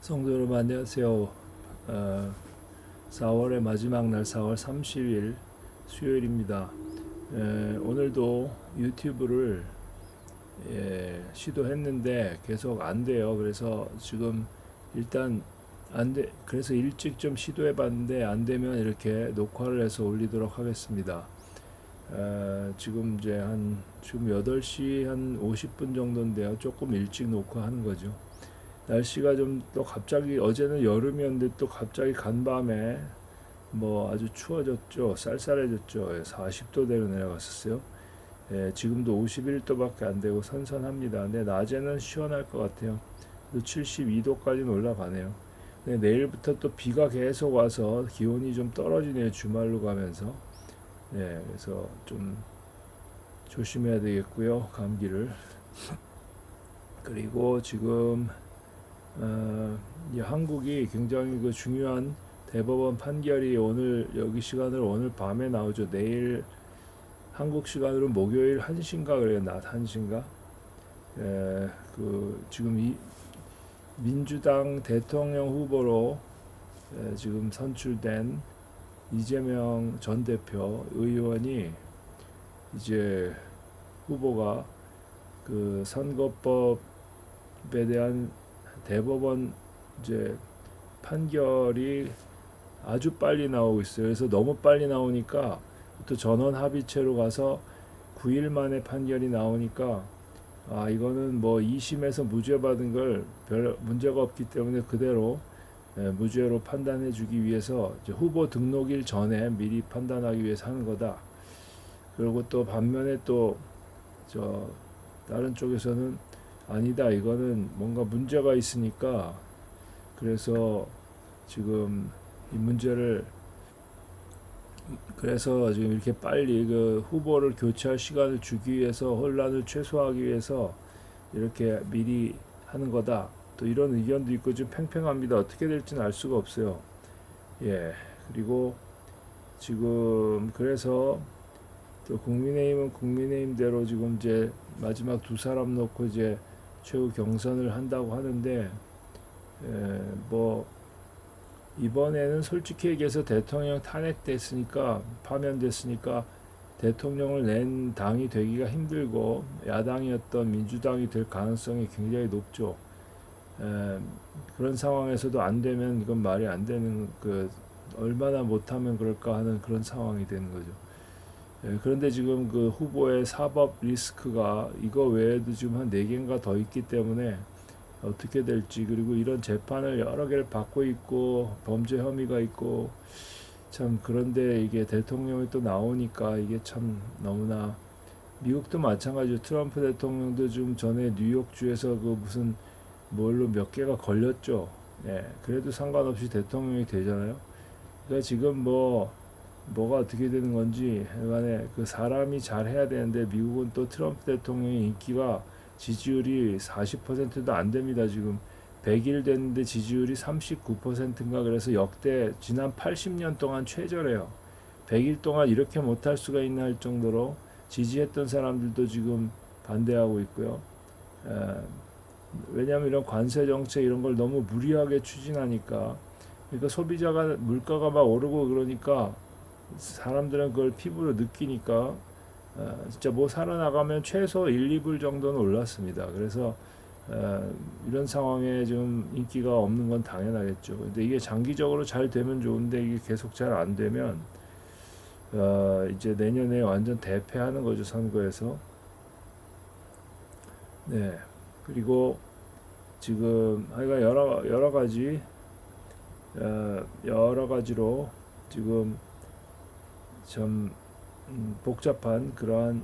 성도 여러분 안녕하세요. 4월의 마지막 날 4월 30일 수요일입니다. 오늘도 유튜브를 시도했는데 계속 안 돼요. 그래서 지금 일단 안 돼. 그래서 일찍 좀 시도해 봤는데 안 되면 이렇게 녹화를 해서 올리도록 하겠습니다. 지금 지금 8시 한 50분 정도인데요. 조금 일찍 녹화하는 거죠. 날씨가 좀 또 갑자기 어제는 여름이었는데 또 갑자기 간밤에 뭐 아주 추워졌죠. 쌀쌀해졌죠. 40도대로 내려갔었어요. 지금도 51도밖에 안 되고 선선합니다. 근데 낮에는 시원할 것 같아요. 또 72도까지는 올라가네요. 근데 내일부터 또 비가 계속 와서 기온이 좀 떨어지네요. 주말로 가면서. 그래서 좀 조심해야 되겠고요. 감기를. 그리고 지금 이 한국이 굉장히 그 중요한 대법원 판결이 오늘 여기 시간으로 오늘 밤에 나오죠. 내일 한국 시간으로 목요일 1시인가 그래요. 낮 1시인가. 그 지금 이 민주당 대통령 후보로 지금 선출된 이재명 전 대표 의원이 이제 후보가 그 선거법에 대한 대법원 이제 판결이 아주 빨리 나오고 있어요. 그래서 너무 빨리 나오니까 또 전원 합의체로 가서 9일 만에 판결이 나오니까 이거는 뭐 2심에서 무죄 받은 걸 별 문제가 없기 때문에 그대로 무죄로 판단해 주기 위해서 이제 후보 등록일 전에 미리 판단하기 위해서 하는 거다. 그리고 또 반면에 또 저 다른 쪽에서는 아니다. 이거는 뭔가 문제가 있으니까 그래서 지금 이 문제를 그래서 지금 이렇게 빨리 그 후보를 교체할 시간을 주기 위해서 혼란을 최소화하기 위해서 이렇게 미리 하는 거다. 또 이런 의견도 있고 좀 팽팽합니다. 어떻게 될지는 알 수가 없어요. 그리고 지금 그래서 또 국민의힘은 국민의힘대로 지금 이제 마지막 두 사람 놓고 이제 최후 경선을 한다고 하는데 뭐 이번에는 솔직히 얘기해서 대통령 탄핵됐으니까 파면됐으니까 대통령을 낸 당이 되기가 힘들고 야당이었던 민주당이 될 가능성이 굉장히 높죠. 그런 상황에서도 안 되면 이건 말이 안 되는 그 얼마나 못하면 그럴까 하는 그런 상황이 되는 거죠. 그런데 지금 그 후보의 사법 리스크가 이거 외에도 지금 한 4개인가 더 있기 때문에 어떻게 될지 그리고 이런 재판을 여러 개를 받고 있고 범죄 혐의가 있고 참 그런데 이게 대통령이 또 나오니까 이게 참 너무나 미국도 마찬가지죠. 트럼프 대통령도 좀 전에 뉴욕주에서 그 무슨 뭘로 몇 개가 걸렸죠. 그래도 상관없이 대통령이 되잖아요. 그러니까 지금 뭐가 어떻게 되는 건지 간에 그 사람이 잘 해야 되는데 미국은 또 트럼프 대통령의 인기가 지지율이 40%도 안 됩니다. 지금 100일 됐는데 지지율이 39%인가 그래서 역대 지난 80년 동안 최저래요. 100일 동안 이렇게 못할 수가 있나 할 정도로 지지했던 사람들도 지금 반대하고 있고요. 왜냐하면 이런 관세 정책 이런 걸 너무 무리하게 추진하니까 그러니까 소비자가 물가가 막 오르고 그러니까 사람들은 그걸 피부로 느끼니까 진짜 뭐 살아나가면 최소 1, 2불 정도는 올랐습니다. 그래서 이런 상황에 좀 인기가 없는 건 당연하겠죠. 근데 이게 장기적으로 잘 되면 좋은데 이게 계속 잘 안 되면 이제 내년에 완전 대패하는 거죠, 선거에서. 그리고 지금 하여간 여러 가지 여러 가지로 지금 좀 복잡한 그러한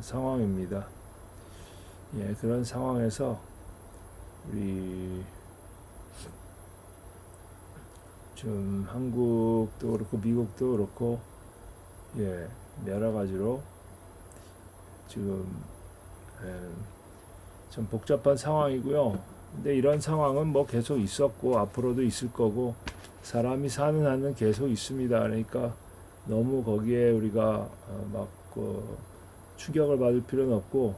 상황입니다. 그런 상황에서 우리 좀 한국도 그렇고 미국도 그렇고 여러 가지로 지금 좀 복잡한 상황이고요. 근데 이런 상황은 뭐 계속 있었고 앞으로도 있을 거고 사람이 사는 한은 계속 있습니다. 그러니까 너무 거기에 우리가 충격을 받을 필요는 없고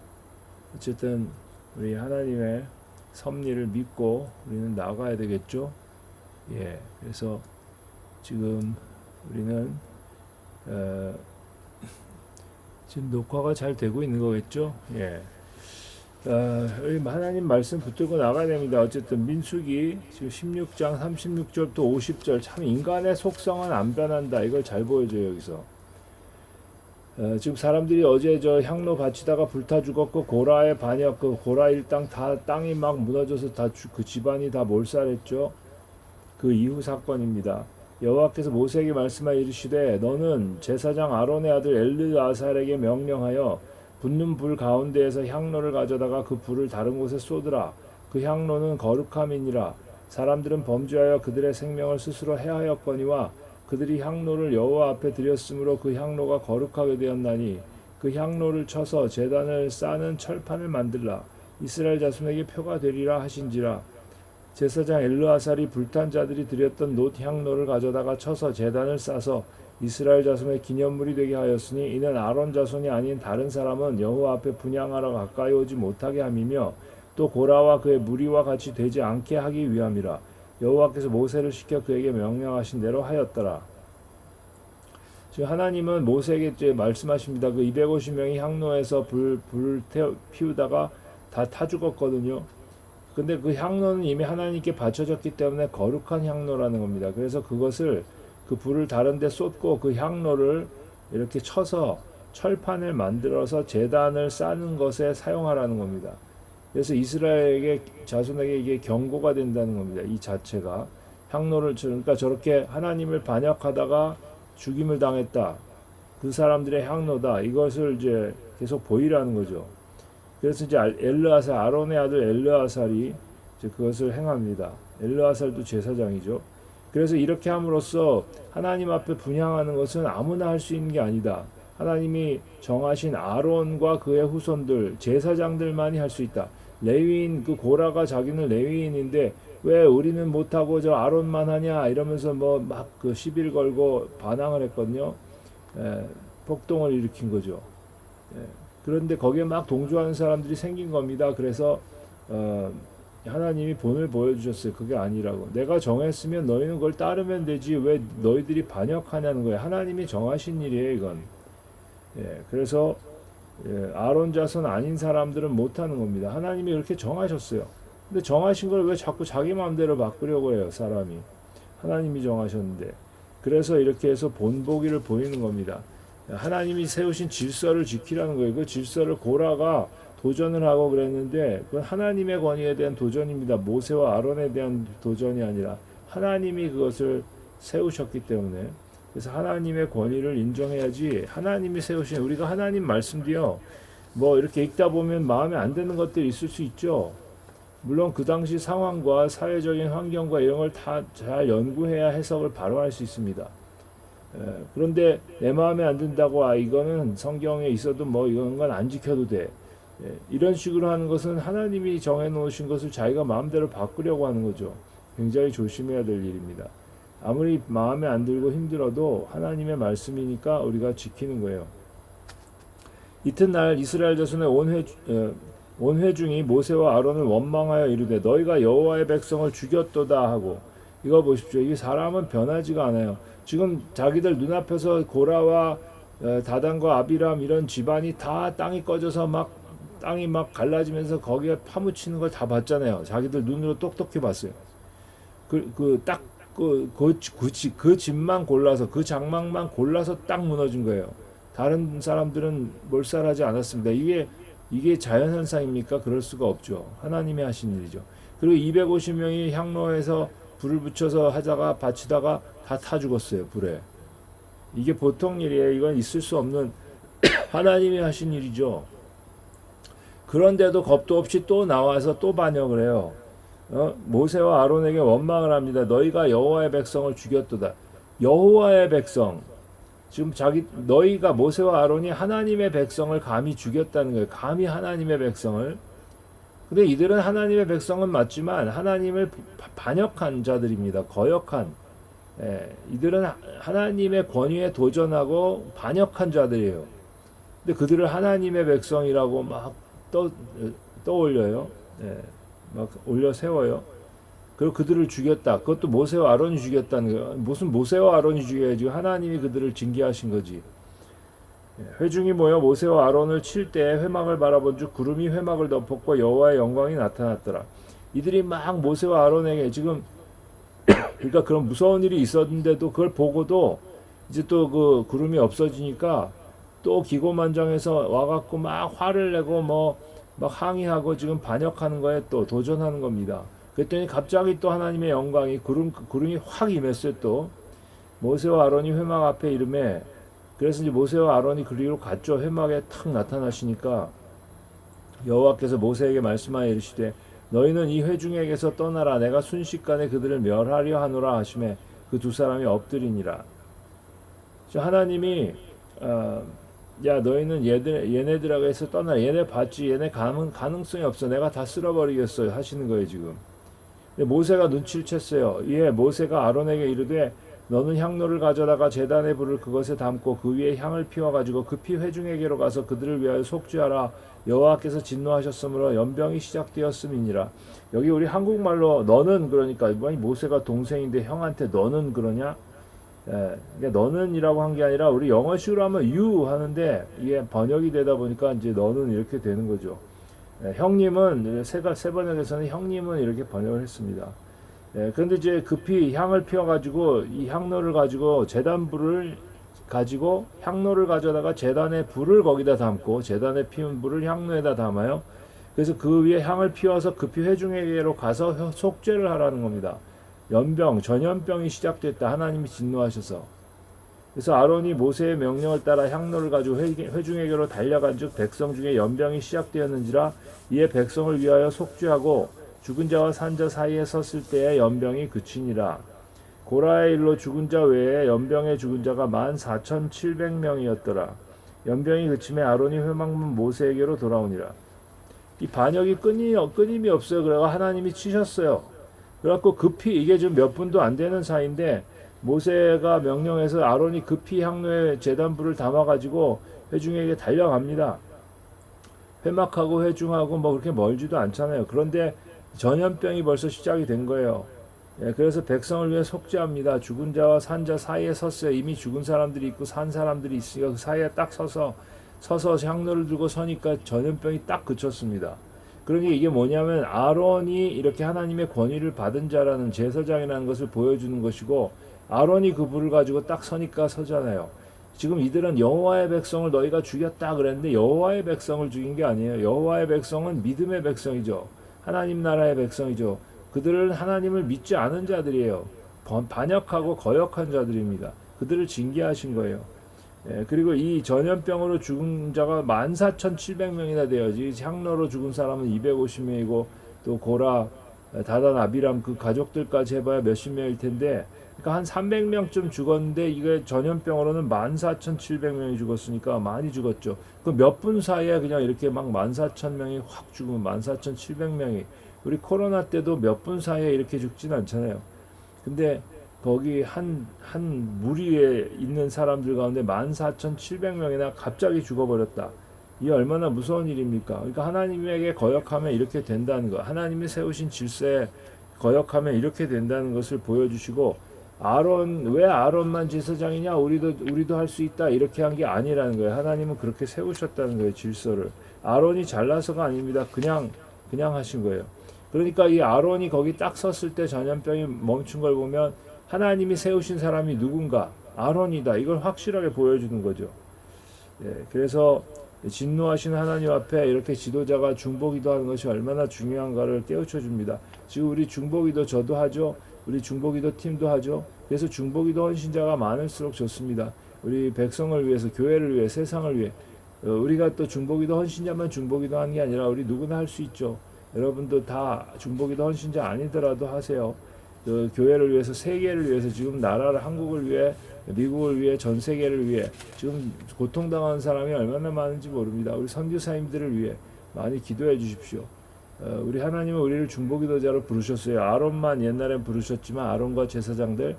어쨌든 우리 하나님의 섭리를 믿고 우리는 나가야 되겠죠. 예, 그래서 지금 우리는 지금 녹화가 잘 되고 있는 거겠죠. 예. 하나님 말씀 붙들고 나가야 됩니다. 어쨌든 민수기 지금 16장 36절부터 50절 참 인간의 속성은 안 변한다. 이걸 잘 보여줘요 여기서. 지금 사람들이 어제 저 향로 바치다가 불타 죽었고 고라의 반역 그 고라 일당 다 땅이 막 무너져서 다 그 집안이 다 몰살했죠. 그 이후 사건입니다. 여호와께서 모세에게 말씀하여 이르시되 너는 제사장 아론의 아들 엘르아살에게 명령하여 붙는 불 가운데에서 향로를 가져다가 그 불을 다른 곳에 쏟으라. 그 향로는 거룩함이니라. 사람들은 범죄하여 그들의 생명을 스스로 해하였거니와 그들이 향로를 여호와 앞에 드렸으므로 그 향로가 거룩하게 되었나니 그 향로를 쳐서 제단을 싸는 철판을 만들라. 이스라엘 자손에게 표가 되리라 하신지라. 제사장 엘르아살이 불탄 자들이 드렸던 놋 향로를 가져다가 쳐서 제단을 싸서 이스라엘 자손의 기념물이 되게 하였으니 이는 아론 자손이 아닌 다른 사람은 여호와 앞에 분향하러 가까이 오지 못하게 함이며 또 고라와 그의 무리와 같이 되지 않게 하기 위함이라. 여호와께서 모세를 시켜 그에게 명령하신 대로 하였더라. 지금 하나님은 모세에게 이제 말씀하십니다. 그 250명이 향로에서 불 피우다가 다 타 죽었거든요. 근데 그 향로는 이미 하나님께 바쳐졌기 때문에 거룩한 향로라는 겁니다. 그래서 그것을 그 불을 다른 데 쏟고 그 향로를 이렇게 쳐서 철판을 만들어서 제단을 쌓는 것에 사용하라는 겁니다. 그래서 이스라엘에게 자손에게 이게 경고가 된다는 겁니다. 이 자체가 향로를 그러니까 저렇게 하나님을 반역하다가 죽임을 당했다. 그 사람들의 향로다. 이것을 이제 계속 보이라는 거죠. 그래서 이제 엘르아살 아론의 아들 엘르아살이 이제 그것을 행합니다. 엘르아살도 제사장이죠. 그래서 이렇게 함으로써 하나님 앞에 분향하는 것은 아무나 할 수 있는 게 아니다. 하나님이 정하신 아론과 그의 후손들 제사장들만이 할 수 있다. 레위인 그 고라가 자기는 레위인인데 왜 우리는 못하고 저 아론만 하냐 이러면서 뭐 막 그 시비를 걸고 반항을 했거든요. 폭동을 일으킨 거죠. 그런데 거기에 막 동조하는 사람들이 생긴 겁니다. 그래서 하나님이 본을 보여주셨어요. 그게 아니라고. 내가 정했으면 너희는 그걸 따르면 되지 왜 너희들이 반역하냐는 거예요. 하나님이 정하신 일이에요. 이건. 그래서 아론 자손 아닌 사람들은 못하는 겁니다. 하나님이 이렇게 정하셨어요. 근데 정하신 걸 왜 자꾸 자기 마음대로 바꾸려고 해요. 사람이. 하나님이 정하셨는데. 그래서 이렇게 해서 본보기를 보이는 겁니다. 하나님이 세우신 질서를 지키라는 거예요. 그 질서를 고라가 도전을 하고 그랬는데 그건 하나님의 권위에 대한 도전입니다. 모세와 아론에 대한 도전이 아니라 하나님이 그것을 세우셨기 때문에 그래서 하나님의 권위를 인정해야지. 하나님이 세우신 우리가 하나님 말씀도요. 뭐 이렇게 읽다 보면 마음에 안 드는 것들이 있을 수 있죠. 물론 그 당시 상황과 사회적인 환경과 이런 걸 다 잘 연구해야 해석을 바로 할 수 있습니다. 그런데 내 마음에 안 든다고 이거는 성경에 있어도 뭐 이런 건 안 지켜도 돼. 이런 식으로 하는 것은 하나님이 정해놓으신 것을 자기가 마음대로 바꾸려고 하는 거죠. 굉장히 조심해야 될 일입니다. 아무리 마음에 안 들고 힘들어도 하나님의 말씀이니까 우리가 지키는 거예요. 이튿날 이스라엘 자손의 온 회중이 모세와 아론을 원망하여 이르되 너희가 여호와의 백성을 죽였도다 하고. 이거 보십시오. 이 사람은 변하지가 않아요. 지금 자기들 눈앞에서 고라와 다단과 아비람 이런 집안이 다 땅이 꺼져서 막 땅이 막 갈라지면서 거기에 파묻히는 걸 다 봤잖아요. 자기들 눈으로 똑똑히 봤어요. 그 집만 골라서 그 장막만 골라서 딱 무너진 거예요. 다른 사람들은 몰살하지 않았습니다. 이게 자연현상입니까? 그럴 수가 없죠. 하나님이 하신 일이죠. 그리고 250명이 향로에서 불을 붙여서 하다가 바치다가 다 타 죽었어요. 불에. 이게 보통 일이에요. 이건 있을 수 없는 하나님이 하신 일이죠. 그런데도 겁도 없이 또 나와서 또 반역을 해요. 모세와 아론에게 원망을 합니다. 너희가 여호와의 백성을 죽였도다. 여호와의 백성. 지금 너희가 모세와 아론이 하나님의 백성을 감히 죽였다는 거예요. 감히 하나님의 백성을. 근데 이들은 하나님의 백성은 맞지만 하나님을 반역한 자들입니다. 거역한. 이들은 하나님의 권위에 도전하고 반역한 자들이에요. 근데 그들을 하나님의 백성이라고 막 떠올려요. 막 올려 세워요. 그리고 그들을 죽였다. 그것도 모세와 아론이 죽였다는 거예요. 무슨 모세와 아론이 죽여야지. 하나님이 그들을 징계하신 거지. 회중이 모여 모세와 아론을 칠 때 회막을 바라본즉 구름이 회막을 덮었고 여호와의 영광이 나타났더라. 이들이 막 모세와 아론에게 지금 그러니까 그런 무서운 일이 있었는데도 그걸 보고도 이제 또 그 구름이 없어지니까 또 기고만장해서 와갖고 막 화를 내고 뭐 막 항의하고 지금 반역하는 거에 또 도전하는 겁니다. 그랬더니 갑자기 또 하나님의 영광이 구름이 확 임했어요. 또 모세와 아론이 회막 앞에 이름에 그래서 이제 모세와 아론이 그리로 갔죠. 회막에 탁 나타나시니까 여호와께서 모세에게 말씀하여 이르시되 너희는 이 회중에게서 떠나라. 내가 순식간에 그들을 멸하려 하노라 하시매 그 두 사람이 엎드리니라. 하나님이 야 너희는 얘네들에게서 떠나라. 얘네 봤지. 얘네 가능성이 없어. 내가 다 쓸어버리겠어요 하시는 거예요 지금. 모세가 눈치를 챘어요. 예, 모세가 아론에게 이르되 너는 향로를 가져다가 제단의 불을 그것에 담고 그 위에 향을 피워가지고 급히 회중에게로 가서 그들을 위하여 속죄하라. 여호와께서 진노하셨으므로 연병이 시작되었음이니라. 여기 우리 한국말로 너는 그러니까 모세가 동생인데 형한테 너는 그러냐? 예, 그러니까 너는이라고 한 게 아니라 우리 영어식으로 하면 you 하는데 이게 번역이 되다 보니까 이제 너는 이렇게 되는 거죠. 예, 형님은 세 번역에서는 형님은 이렇게 번역을 했습니다. 예, 그런데 이제 급히 향을 피워가지고 이 향로를 가지고 제단 불을 가지고 향로를 가져다가 제단의 불을 거기다 담고 제단에 피운 불을 향로에다 담아요. 그래서 그 위에 향을 피워서 급히 회중에게로 가서 속죄를 하라는 겁니다. 전염병이 시작됐다. 하나님이 진노하셔서. 그래서 아론이 모세의 명령을 따라 향로를 가지고 회중에게로 달려간즉 백성 중에 연병이 시작되었는지라 이에 백성을 위하여 속죄하고 죽은 자와 산 자 사이에 섰을 때에 연병이 그치니라. 고라의 일로 죽은 자 외에 연병에 죽은 자가 14,700명이었더라. 연병이 그침에 아론이 회막문 모세에게로 돌아오니라. 이 반역이 끊임이 없어요. 그래서 하나님이 치셨어요. 그래갖고 급히 이게 좀 몇 분도 안 되는 사이인데 모세가 명령해서 아론이 급히 향로에 제단불을 담아가지고 회중에게 달려갑니다. 회막하고 회중하고 뭐 그렇게 멀지도 않잖아요. 그런데 전염병이 벌써 시작이 된 거예요. 예, 그래서 백성을 위해 속죄합니다. 죽은 자와 산 자 사이에 섰어요. 이미 죽은 사람들이 있고 산 사람들이 있으니까 그 사이에 딱 서서 향로를 들고 서니까 전염병이 딱 그쳤습니다. 그러니 이게 뭐냐면 아론이 이렇게 하나님의 권위를 받은 자라는 제사장이라는 것을 보여주는 것이고 아론이 그 불을 가지고 딱 서니까 서잖아요. 지금 이들은 여호와의 백성을 너희가 죽였다 그랬는데 여호와의 백성을 죽인 게 아니에요. 여호와의 백성은 믿음의 백성이죠. 하나님 나라의 백성이죠. 그들은 하나님을 믿지 않은 자들이에요. 반역하고 거역한 자들입니다. 그들을 징계하신 거예요. 예, 그리고 이 전염병으로 죽은 자가 14,700명이나 돼야지. 향로로 죽은 사람은 250명이고 또 고라, 다단, 아비람 그 가족들까지 해봐야 몇십 명일 텐데 그러니까 한 300명쯤 죽었는데 이게 전염병으로는 14,700명이 죽었으니까 많이 죽었죠. 그 몇 분 사이에 그냥 이렇게 막 14,000명이 확 죽으면 14,700명이 우리 코로나 때도 몇 분 사이에 이렇게 죽진 않잖아요. 근데 거기 한 무리에 있는 사람들 가운데 14,700명이나 갑자기 죽어버렸다. 이게 얼마나 무서운 일입니까? 그러니까 하나님에게 거역하면 이렇게 된다는 거. 하나님이 세우신 질서에 거역하면 이렇게 된다는 것을 보여주시고 왜 아론만 제사장이냐? 우리도 할 수 있다. 이렇게 한 게 아니라는 거예요. 하나님은 그렇게 세우셨다는 거예요. 질서를. 아론이 잘나서가 아닙니다. 그냥 하신 거예요. 그러니까 이 아론이 거기 딱 섰을 때 전염병이 멈춘 걸 보면 하나님이 세우신 사람이 누군가? 아론이다. 이걸 확실하게 보여주는 거죠. 예, 그래서 진노하신 하나님 앞에 이렇게 지도자가 중보기도 하는 것이 얼마나 중요한가를 깨우쳐 줍니다. 지금 우리 중보기도 저도 하죠. 우리 중보기도 팀도 하죠. 그래서 중보기도 헌신자가 많을수록 좋습니다. 우리 백성을 위해서, 교회를 위해, 세상을 위해. 우리가 또 중보기도 헌신자만 중보기도 하는 게 아니라 우리 누구나 할 수 있죠. 여러분도 다 중보기도 헌신자 아니더라도 하세요. 그 교회를 위해서, 세계를 위해서, 지금 나라를, 한국을 위해, 미국을 위해, 전 세계를 위해 지금 고통당하는 사람이 얼마나 많은지 모릅니다. 우리 선교사님들을 위해 많이 기도해 주십시오. 우리 하나님은 우리를 중보기도자로 부르셨어요. 아론만 옛날엔 부르셨지만 아론과 제사장들,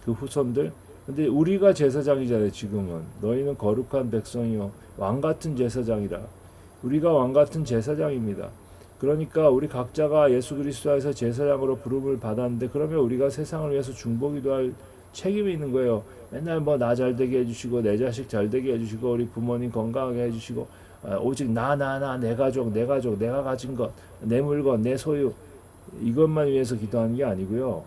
그 후손들. 근데 우리가 제사장이잖아요. 지금은 너희는 거룩한 백성이요 왕같은 제사장이라. 우리가 왕같은 제사장입니다. 그러니까 우리 각자가 예수 그리스도 안에서 제사장으로 부름을 받았는데 그러면 우리가 세상을 위해서 중보기도 할 책임이 있는 거예요. 맨날 뭐 나 잘 되게 해주시고 내 자식 잘 되게 해주시고 우리 부모님 건강하게 해주시고 오직 내 가족 내가 가진 것 내 물건 내 소유 이것만 위해서 기도하는 게 아니고요.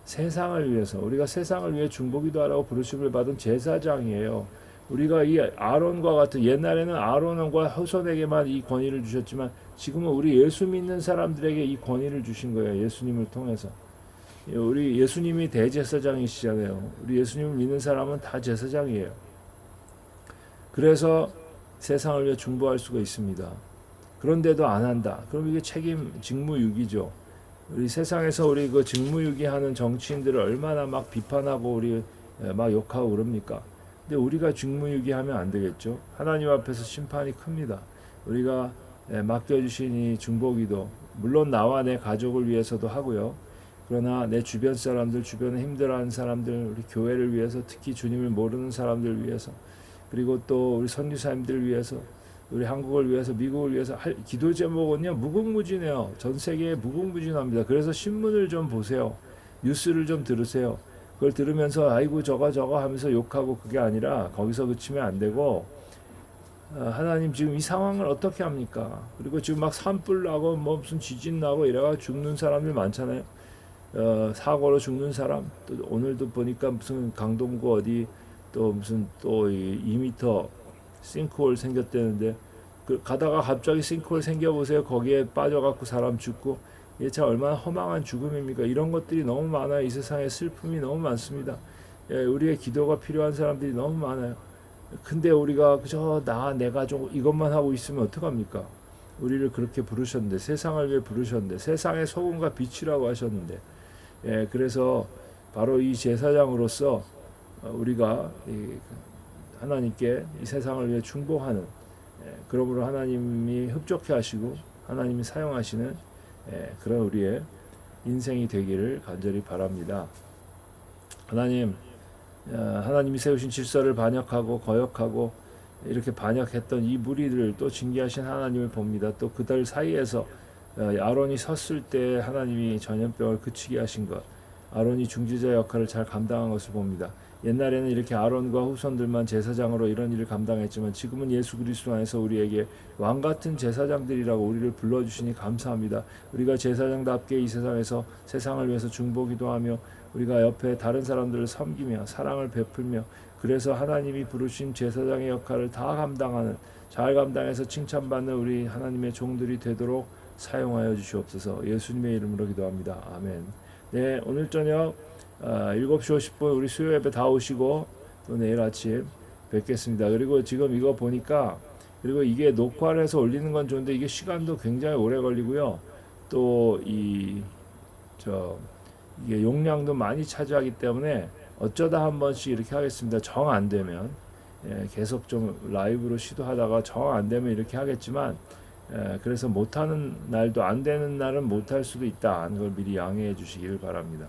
세상을 위해서 우리가 세상을 위해 중보기도 하라고 부르심을 받은 제사장이에요. 우리가 이 아론과 같은 옛날에는 아론과 후손에게만 이 권위를 주셨지만 지금은 우리 예수 믿는 사람들에게 이 권위를 주신 거예요. 예수님을 통해서. 우리 예수님이 대제사장이시잖아요. 우리 예수님을 믿는 사람은 다 제사장이에요. 그래서 세상을 위해 중보할 수가 있습니다. 그런데도 안 한다. 그럼 이게 직무유기죠. 우리 세상에서 우리 그 직무유기하는 정치인들을 얼마나 막 비판하고 우리 막 욕하고 그럽니까? 근데 우리가 직무유기하면 안 되겠죠. 하나님 앞에서 심판이 큽니다. 우리가 맡겨주신 이 중보기도 물론 나와 내 가족을 위해서도 하고요. 그러나 내 주변 사람들, 주변에 힘들어하는 사람들, 우리 교회를 위해서 특히 주님을 모르는 사람들을 위해서 그리고 또 우리 선교사님들을 위해서 우리 한국을 위해서 미국을 위해서 할 기도 제목은요 무궁무진해요. 전 세계에 무궁무진합니다. 그래서 신문을 좀 보세요. 뉴스를 좀 들으세요. 그걸 들으면서 아이고 저거 하면서 욕하고 그게 아니라 거기서 그치면 안 되고 하나님 지금 이 상황을 어떻게 합니까? 그리고 지금 막 산불 나고 뭐 무슨 지진 나고 이래가 죽는 사람들 많잖아요. 사고로 죽는 사람 또 오늘도 보니까 무슨 강동구 어디 또 무슨 또 2m 싱크홀 생겼다는데 가다가 갑자기 싱크홀 생겨보세요. 거기에 빠져갖고 사람 죽고 이게 참 얼마나 허망한 죽음입니까? 이런 것들이 너무 많아요. 이 세상에 슬픔이 너무 많습니다. 우리의 기도가 필요한 사람들이 너무 많아요. 근데 우리가 그저 내 가족 이것만 하고 있으면 어떡합니까? 우리를 그렇게 부르셨는데 세상을 위해 부르셨는데 세상의 소금과 빛이라고 하셨는데 그래서 바로 이 제사장으로서 우리가 하나님께 이 세상을 위해 중보하는 그러므로 하나님이 흡족해 하시고 하나님이 사용하시는 그런 우리의 인생이 되기를 간절히 바랍니다. 하나님이 세우신 질서를 반역하고 거역하고 이렇게 반역했던 이 무리들을 또 징계하신 하나님을 봅니다. 또 그들 사이에서 아론이 섰을 때 하나님이 전염병을 그치게 하신 것, 아론이 중지자 역할을 잘 감당한 것을 봅니다. 옛날에는 이렇게 아론과 후손들만 제사장으로 이런 일을 감당했지만 지금은 예수 그리스도 안에서 우리에게 왕같은 제사장들이라고 우리를 불러주시니 감사합니다. 우리가 제사장답게 이 세상에서 세상을 위해서 중보기도 하며 우리가 옆에 다른 사람들을 섬기며 사랑을 베풀며 그래서 하나님이 부르신 제사장의 역할을 다 감당하는 잘 감당해서 칭찬받는 우리 하나님의 종들이 되도록 사용하여 주시옵소서. 예수님의 이름으로 기도합니다. 아멘. 네, 오늘 저녁 7시 50분 우리 수요 예배 다 오시고 또 내일 아침 뵙겠습니다. 그리고 지금 이거 보니까 그리고 이게 녹화를 해서 올리는 건 좋은데 이게 시간도 굉장히 오래 걸리고요. 또 이게 용량도 많이 차지하기 때문에 어쩌다 한 번씩 이렇게 하겠습니다. 정 안 되면 계속 좀 라이브로 시도하다가 정 안 되면 이렇게 하겠지만 그래서 못하는 날도 안 되는 날은 못할 수도 있다. 그걸 미리 양해해 주시기를 바랍니다.